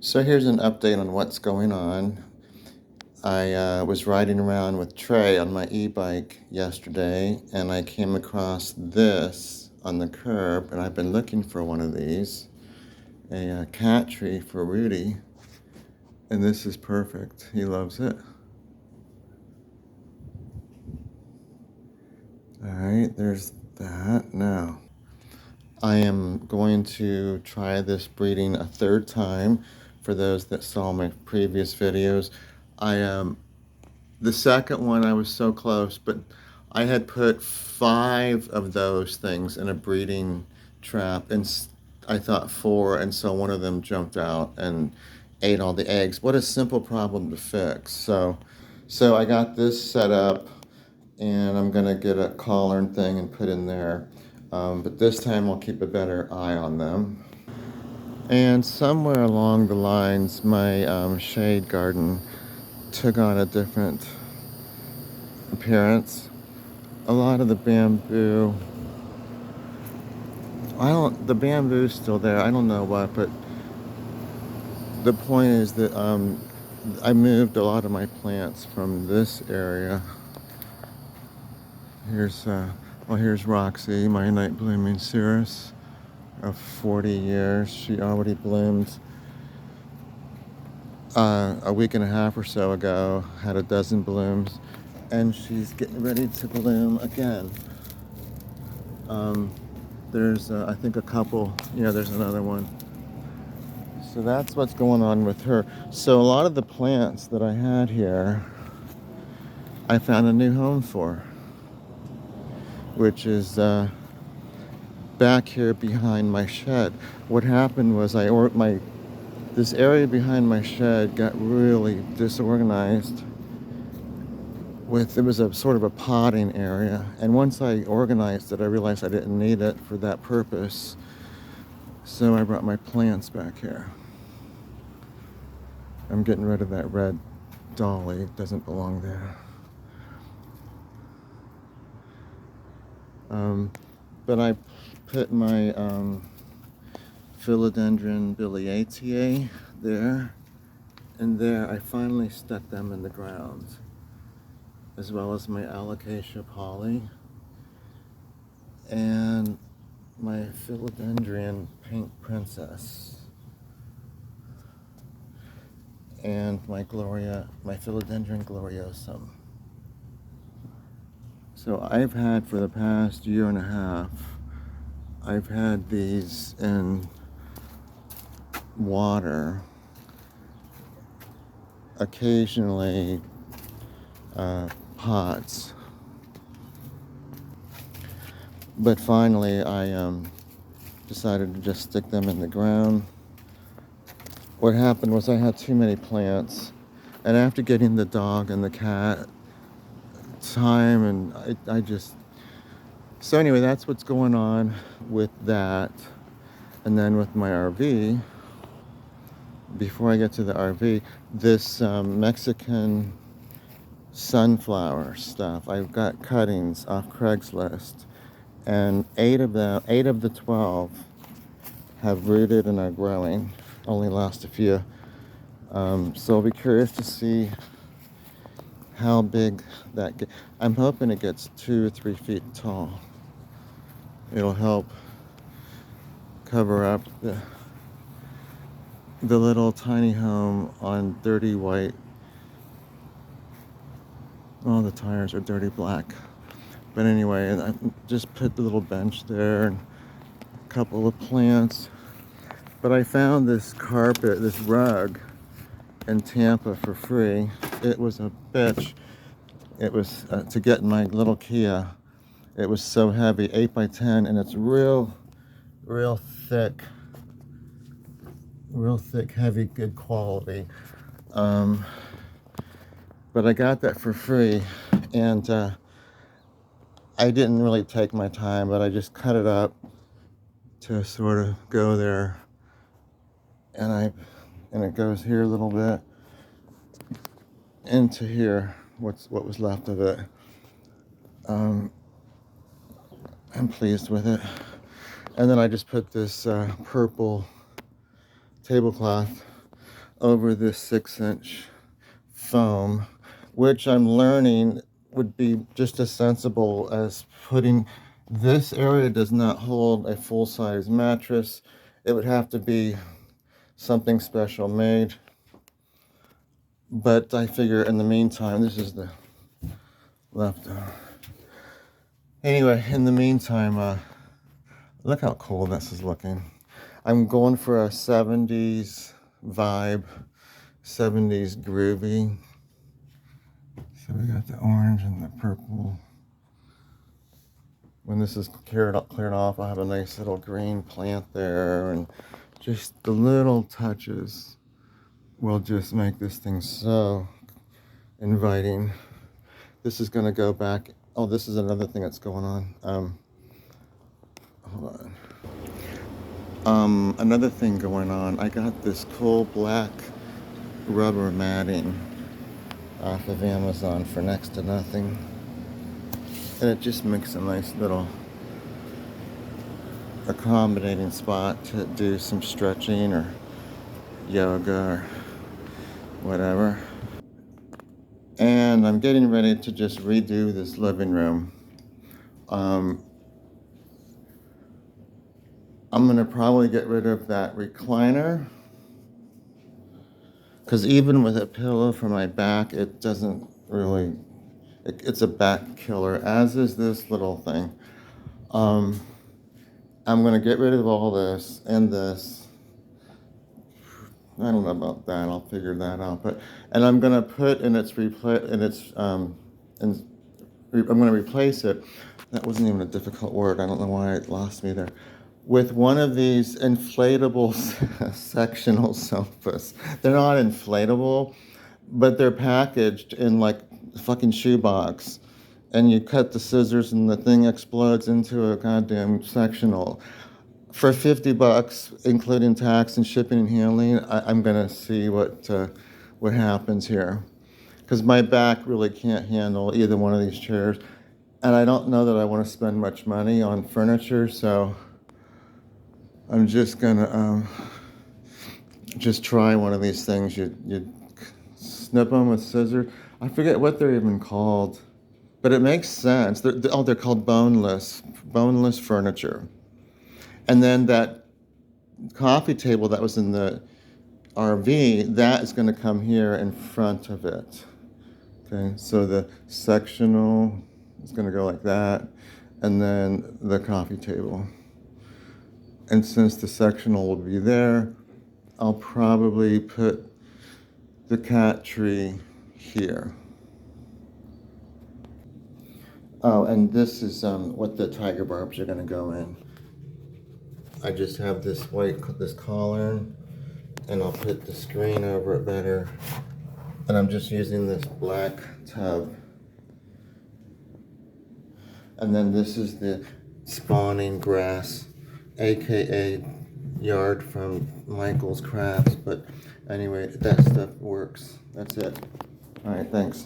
So here's an update on what's going on. I was riding around with Trey on my e-bike yesterday, and I came across this on the curb, and I've been looking for one of these, a cat tree for Rudy, and this is perfect. He loves it. All right, there's that. Now, I am going to try this breeding a third time. For those that saw my previous videos, the second one I was so close, but I had put 5 of those things in a breeding trap, and I thought 4, and so one of them jumped out and ate all the eggs. What a simple problem to fix. So I got this set up, and I'm gonna get a collar and thing and put in there. But this time I'll keep a better eye on them. And somewhere along the lines, my shade garden took on a different appearance. A lot of the bamboo, the bamboo's still there. I don't know what, but the point is that I moved a lot of my plants from this area. Here's Roxy, my night blooming cereus of 40 years. She already bloomed a week and a half or so ago, had a dozen blooms, and she's getting ready to bloom again. There's, I think, a couple. Yeah, there's another one. So that's what's going on with her. So a lot of the plants that I had here, I found a new home for, which is back here behind my shed. What happened was this area behind my shed got really disorganized. It was a sort of a potting area, and once I organized it, I realized I didn't need it for that purpose. So I brought my plants back here. I'm getting rid of that red dolly. It doesn't belong there. But I put my philodendron biliaceae there, and there I finally stuck them in the ground, as well as my alocasia polly and my philodendron pink princess and my philodendron gloriosum. So I've had, for the past year and a half, I've had these in water, occasionally pots. But finally I decided to just stick them in the ground. What happened was I had too many plants, and after getting the dog and the cat time, and I just... So anyway, that's what's going on with that. And then with my RV, before I get to the RV, this Mexican sunflower stuff, I've got cuttings off Craigslist, and 8 of the 12 have rooted and are growing. Only lost a few. So I'll be curious to see how big that gets. I'm hoping it gets 2 or 3 feet tall. It'll help cover up the little tiny home on dirty white. Well, the tires are dirty black. But anyway, I just put the little bench there and a couple of plants. But I found this carpet, this rug in Tampa for free. It was a bitch. It was to get in my little Kia. It was so heavy, 8 by 10, and it's real thick, heavy, good quality. But I got that for free, and I didn't really take my time, but I just cut it up to sort of go there, and it goes here a little bit into here. What was left of it. I'm pleased with it. And then I just put this purple tablecloth over this 6-inch foam, which I'm learning would be just as sensible as putting, this area does not hold a full-size mattress. It would have to be something special made. But I figure in the meantime, this is the left. Anyway, in the meantime, look how cool this is looking. I'm going for a 70s vibe, 70s groovy. So we got the orange and the purple. When this is cleared off, I'll have a nice little green plant there, and just the little touches will just make this thing so inviting. This is gonna go back. Oh, this is another thing that's going on. Hold on. Another thing going on. I got this cool black rubber matting off of Amazon for next to nothing. And it just makes a nice little accommodating spot to do some stretching or yoga or whatever. And I'm getting ready to just redo this living room. I'm gonna probably get rid of that recliner, because even with a pillow for my back, it doesn't really, it's a back killer, as is this little thing. I'm gonna get rid of all this and this. I don't know about that. I'll figure that out. And I'm gonna put I'm gonna replace it. That wasn't even a difficult word. I don't know why it lost me there. With one of these inflatable sectional sofas. They're not inflatable, but they're packaged in like a fucking shoebox. And you cut the scissors and the thing explodes into a goddamn sectional. For $50, including tax and shipping and handling, I'm gonna see what happens here. Because my back really can't handle either one of these chairs. And I don't know that I want to spend much money on furniture, so I'm just gonna just try one of these things. You snip them with scissors. I forget what they're even called, but it makes sense. They're called boneless furniture. And then that coffee table that was in the RV, that is going to come here in front of it. Okay, so the sectional is going to go like that, and then the coffee table. And since the sectional will be there, I'll probably put the cat tree here. Oh, and this is what the tiger barbs are going to go in. I just have this collar, and I'll put the screen over it better. And I'm just using this black tub. And then this is the spawning grass, aka yard from Michael's Crafts. But anyway, that stuff works. That's it. All right, thanks.